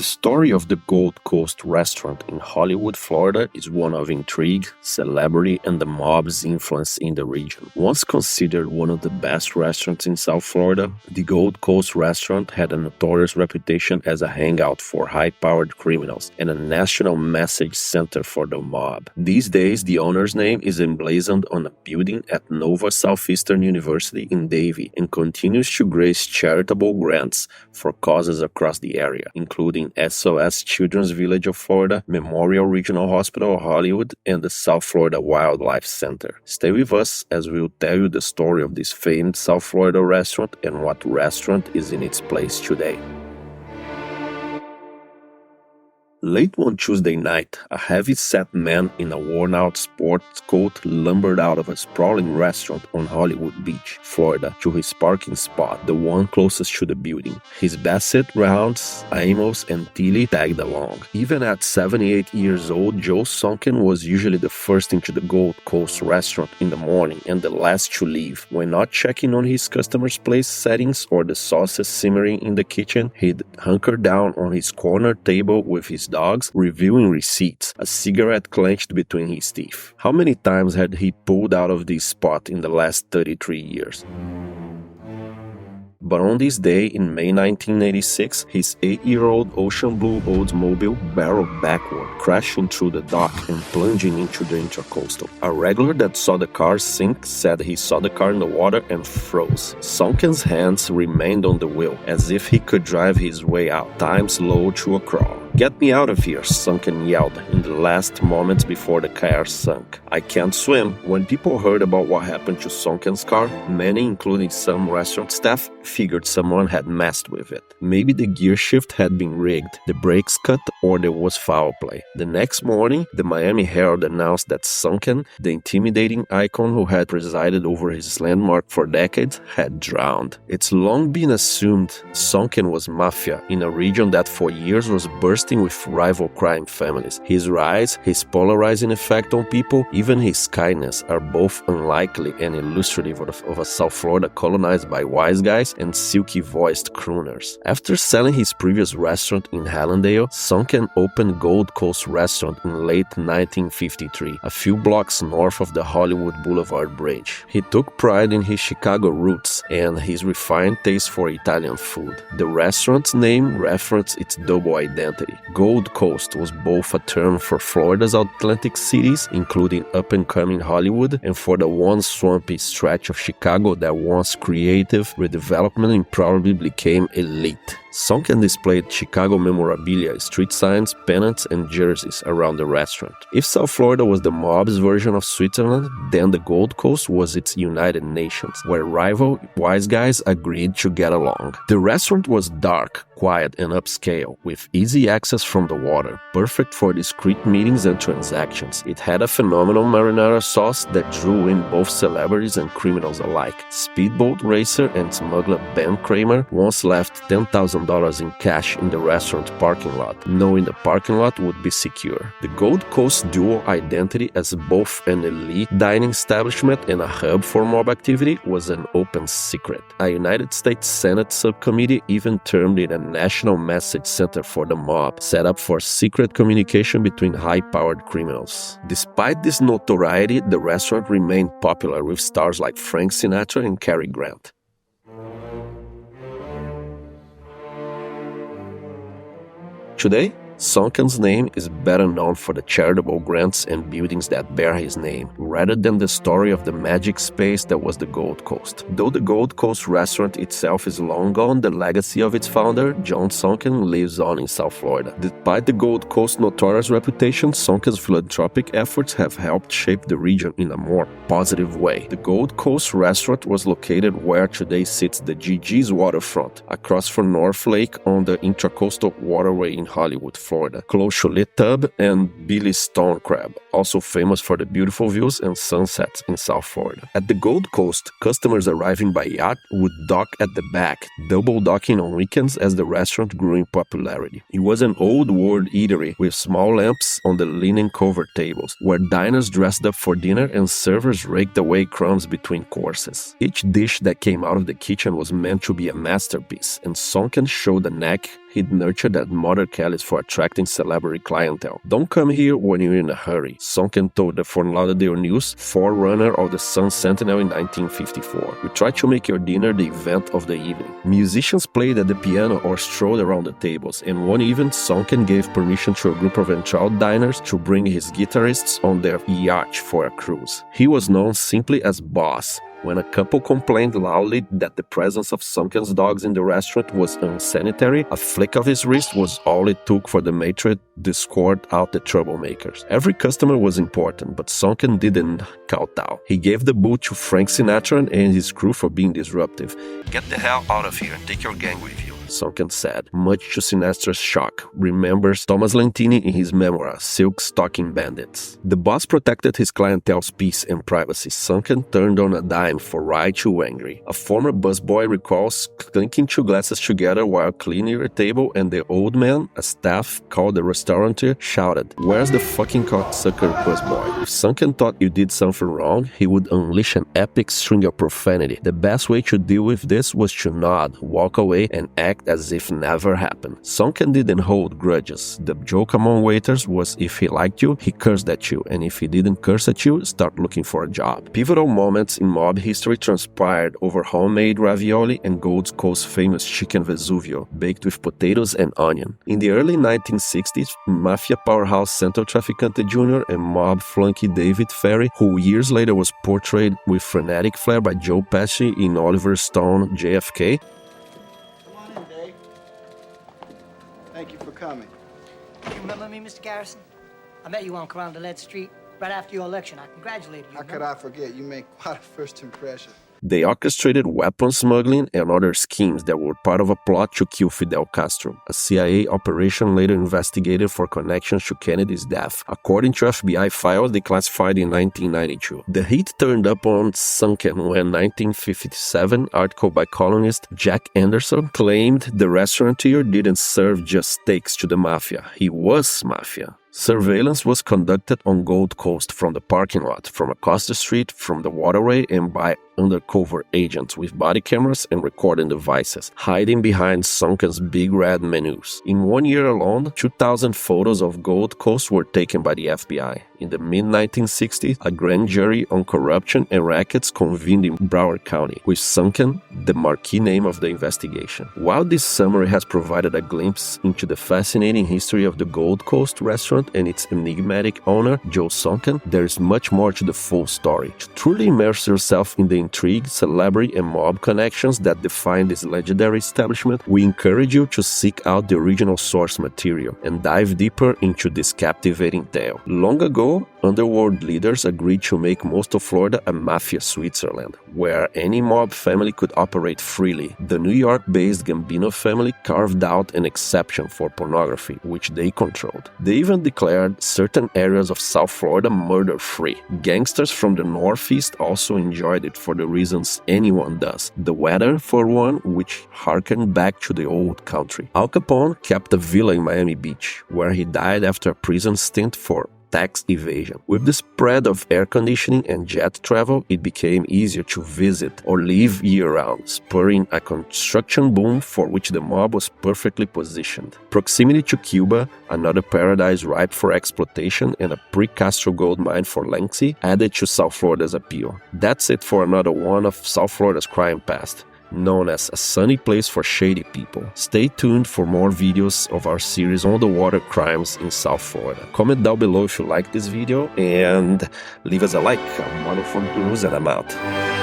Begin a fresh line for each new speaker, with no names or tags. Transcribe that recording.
The story of the Gold Coast restaurant in Hollywood, Florida is one of intrigue, celebrity, and the mob's influence in the region. Once considered one of the best restaurants in South Florida, the Gold Coast restaurant had a notorious reputation as a hangout for high-powered criminals and a national message center for the mob. These days, the owner's name is emblazoned on a building at Nova Southeastern University in Davie and continues to grace charitable grants for causes across the area, including SOS Children's Village of Florida, Memorial Regional Hospital of Hollywood, and the South Florida Wildlife Center. Stay with us as we'll tell you the story of this famed South Florida restaurant and what restaurant is in its place today. Late one Tuesday night, a heavy-set man in a worn-out sports coat lumbered out of a sprawling restaurant on Hollywood Beach, Florida, to his parking spot, the one closest to the building. His Bassett Rounds, Amos, and Tilly tagged along. Even at 78 years old, Joe Sonken was usually the first into the Gold Coast restaurant in the morning and the last to leave. When not checking on his customers' place settings or the sauces simmering in the kitchen, he'd hunker down on his corner table with his dogs, reviewing receipts, a cigarette clenched between his teeth. How many times had he pulled out of this spot in the last 33 years? But on this day in May 1986, his 8-year-old ocean blue Oldsmobile barreled backward, crashing through the dock and plunging into the Intracoastal. A regular that saw the car sink said he saw the car in the water and froze. Sonken's hands remained on the wheel, as if he could drive his way out, time slow to a crawl. "Get me out of here," Sonken yelled in the last moments before the car sunk. "I can't swim." When people heard about what happened to Sonken's car, many, including some restaurant staff, figured someone had messed with it. Maybe the gear shift had been rigged, the brakes cut, or there was foul play. The next morning, the Miami Herald announced that Sonken, the intimidating icon who had presided over his landmark for decades, had drowned. It's long been assumed Sonken was Mafia in a region that for years was bursting with rival crime families. His rise, his polarizing effect on people, even his kindness are both unlikely and illustrative of a South Florida colonized by wise guys and silky-voiced crooners. After selling his previous restaurant in Hallandale, Sonken opened Gold Coast Restaurant in late 1953, a few blocks north of the Hollywood Boulevard Bridge. He took pride in his Chicago roots and his refined taste for Italian food. The restaurant's name referenced its double identity. Gold Coast was both a term for Florida's Atlantic cities, including up-and-coming Hollywood, and for the once swampy stretch of Chicago that once creative, redevelopment, and probably became elite. Sonken displayed Chicago memorabilia, street signs, pennants, and jerseys around the restaurant. If South Florida was the mob's version of Switzerland, then the Gold Coast was its United Nations, where rival wise guys agreed to get along. The restaurant was dark, quiet, and upscale, with easy access from the water, perfect for discreet meetings and transactions. It had a phenomenal marinara sauce that drew in both celebrities and criminals alike. Speedboat racer and smuggler Ben Kramer once left $10,000 in cash in the restaurant parking lot, knowing the parking lot would be secure. The Gold Coast dual identity as both an elite dining establishment and a hub for mob activity was an open secret. A United States Senate subcommittee even termed it a national message center for the mob, set up for secret communication between high-powered criminals. Despite this notoriety, the restaurant remained popular with stars like Frank Sinatra and Cary Grant. Today, Sonken's name is better known for the charitable grants and buildings that bear his name, rather than the story of the magic space that was the Gold Coast. Though the Gold Coast restaurant itself is long gone, the legacy of its founder, John Sonken, lives on in South Florida. Despite the Gold Coast's notorious reputation, Sonken's philanthropic efforts have helped shape the region in a more positive way. The Gold Coast restaurant was located where today sits the GG's waterfront, across from North Lake on the Intracoastal Waterway in Hollywood, Florida, close to Lit Tub and Billy's Stone Crab, also famous for the beautiful views and sunsets in South Florida. At the Gold Coast, customers arriving by yacht would dock at the back, double docking on weekends as the restaurant grew in popularity. It was an old world eatery with small lamps on the linen-covered tables, where diners dressed up for dinner and servers raked away crumbs between courses. Each dish that came out of the kitchen was meant to be a masterpiece, and Sonken showed a knack He'd nurtured that mother callous for attracting celebrity clientele. "Don't come here when you're in a hurry," Sonken told the Fort Lauderdale News, forerunner of the Sun Sentinel in 1954. "We try to make your dinner the event of the evening." Musicians played at the piano or strolled around the tables, and one event Sonken gave permission to a group of enthralled diners to bring his guitarists on their yacht for a cruise. He was known simply as Boss. When a couple complained loudly that the presence of Sonken's dogs in the restaurant was unsanitary, a flick of his wrist was all it took for the maitre to escort out the troublemakers. Every customer was important, but Sonken didn't kowtow. He gave the boot to Frank Sinatra and his crew for being disruptive. "Get the hell out of here and take your gang with you," Sonken said, much to Sinatra's shock, remembers Thomas Lentini in his memoir, Silk Stocking Bandits. The boss protected his clientele's peace and privacy. Sonken turned on a dime for right too angry. A former busboy recalls clinking two glasses together while cleaning a table, and the old man, a staff called the restaurateur, shouted, "Where's the fucking cocksucker busboy?" If Sonken thought you did something wrong, he would unleash an epic string of profanity. The best way to deal with this was to nod, walk away, and act as if never happened. Sonken didn't hold grudges. The joke among waiters was if he liked you, he cursed at you, and if he didn't curse at you, start looking for a job. Pivotal moments in mob history transpired over homemade ravioli and Gold Coast's famous chicken Vesuvio, baked with potatoes and onion. In the early 1960s, Mafia powerhouse Centro Traficante Jr. and mob flunky David Ferry, who years later was portrayed with frenetic flair by Joe Pesci in Oliver Stone JFK,
Thank you for coming.
You remember me, Mr. Garrison? I met you on Carondelet Street right after your election. I congratulated you.
How could I forget? You make quite a first impression.
They orchestrated weapons smuggling and other schemes that were part of a plot to kill Fidel Castro. A CIA operation later investigated for connections to Kennedy's death. According to FBI files declassified in 1992. The heat turned up on Sonken when 1957 article by columnist Jack Anderson claimed the restaurateur didn't serve just steaks to the mafia. He was mafia. Surveillance was conducted on Gold Coast from the parking lot, from across the street, from the waterway, and by undercover agents with body cameras and recording devices, hiding behind Sonken's big red menus. In 1 year alone, 2,000 photos of Gold Coast were taken by the FBI. In the mid-1960s, a grand jury on corruption and rackets convened in Broward County, with Sonken the marquee name of the investigation. While this summary has provided a glimpse into the fascinating history of the Gold Coast restaurant and its enigmatic owner, Joe Sonken, there is much more to the full story. To truly immerse yourself in the intrigue, celebrity, and mob connections that define this legendary establishment, we encourage you to seek out the original source material and dive deeper into this captivating tale. Long ago, underworld leaders agreed to make most of Florida a mafia Switzerland, where any mob family could operate freely. The New York-based Gambino family carved out an exception for pornography, which they controlled. They even declared certain areas of South Florida murder-free. Gangsters from the Northeast also enjoyed it for the reasons anyone does. The weather, for one, which harkened back to the old country. Al Capone kept a villa in Miami Beach, where he died after a prison stint for tax evasion. With the spread of air conditioning and jet travel, it became easier to visit or live year-round, spurring a construction boom for which the mob was perfectly positioned. Proximity to Cuba, another paradise ripe for exploitation, and a pre-Castro gold mine for Lanxi added to South Florida's appeal. That's it for another one of South Florida's crime past, known as a sunny place for shady people. Stay tuned for more videos of our series on the water crimes in South Florida. Comment down below if you like this video and leave us a like. I'm Mano from Toulouse and I'm out.